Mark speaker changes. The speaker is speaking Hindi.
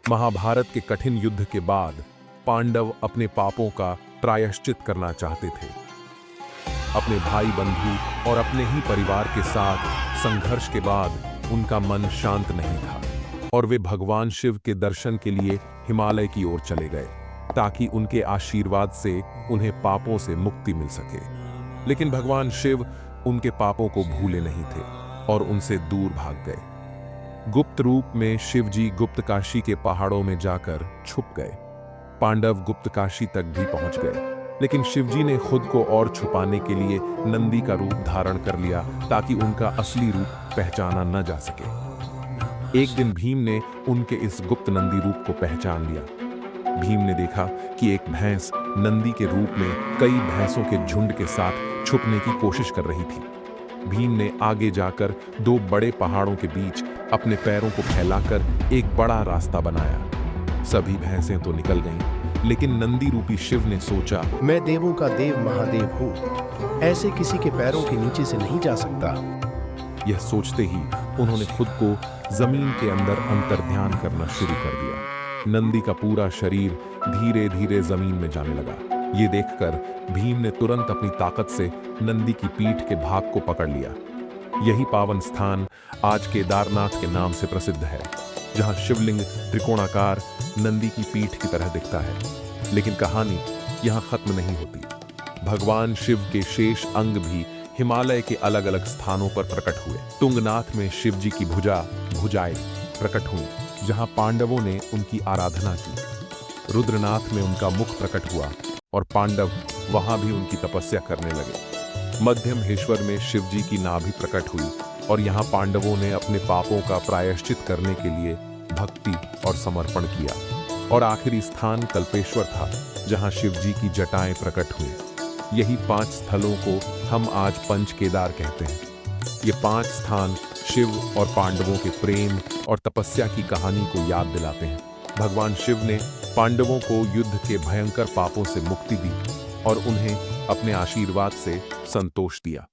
Speaker 1: महाभारत के कठिन युद्ध के बाद पांडव अपने पापों का प्रायश्चित करना चाहते थे। अपने भाई बंधु और अपने ही परिवार के साथ संघर्ष के बाद उनका मन शांत नहीं था और वे भगवान शिव के दर्शन के लिए हिमालय की ओर चले गए ताकि उनके आशीर्वाद से उन्हें पापों से मुक्ति मिल सके। लेकिन भगवान शिव उनके पापों को भूले नहीं थे और उनसे दूर भाग गए। गुप्त रूप में शिव जी गुप्तकाशी के पहाड़ों में जाकर छुप गए। पांडव गुप्तकाशी तक भी पहुंच गए, लेकिन शिवजी ने खुद को और छुपाने के लिए नंदी का रूप धारण कर लिया ताकि उनका असली रूप पहचाना न जा सके। एक दिन भीम ने उनके इस गुप्त नंदी रूप को पहचान लिया। भीम ने देखा कि एक भैंस नंदी के रूप में कई भैंसों के झुंड के साथ छुपने की कोशिश कर रही थी। भीम ने आगे जाकर दो बड़े पहाड़ों के बीच अपने पैरों को फैलाकर एक बड़ा रास्ता बनाया। सभी भैंसें तो निकल गईं, लेकिन नंदी रूपी शिव ने सोचा,
Speaker 2: मैं देवों का देव महादेव हूँ, ऐसे किसी के पैरों के नीचे से नहीं जा सकता।
Speaker 1: यह सोचते ही उन्होंने खुद को जमीन के अंदर अंतर्ध्यान करना शुरू कर दिया। नंदी का पूरा शरीर धीरे धीरे जमीन में जाने लगा। ये देखकर भीम ने तुरंत अपनी ताकत से नंदी की पीठ के भाग को पकड़ लिया। यही पावन स्थान आज केदारनाथ के नाम से प्रसिद्ध है, जहां शिवलिंग त्रिकोणाकार नंदी की पीठ की तरह दिखता है। लेकिन कहानी यहां खत्म नहीं होती। भगवान शिव के शेष अंग भी हिमालय के अलग अलग स्थानों पर प्रकट हुए। तुंगनाथ में शिव जी की भुजाएं प्रकट हुई, जहां पांडवों ने उनकी आराधना की। रुद्रनाथ में उनका मुख प्रकट हुआ और पांडव वहां भी उनकी तपस्या करने लगे। मध्यमहेश्वर में शिव जी की नाभि प्रकट हुई और यहाँ पांडवों ने अपने पापों का प्रायश्चित करने के लिए भक्ति और समर्पण किया। और आखिरी स्थान कल्पेश्वर था, जहाँ शिव जी की जटाएं प्रकट हुई। यही 5 स्थलों को हम आज पंच केदार कहते हैं। ये 5 स्थान शिव और पांडवों के प्रेम और तपस्या की कहानी को याद दिलाते हैं। भगवान शिव ने पांडवों को युद्ध के भयंकर पापों से मुक्ति दी और उन्हें अपने आशीर्वाद से संतोष दिया।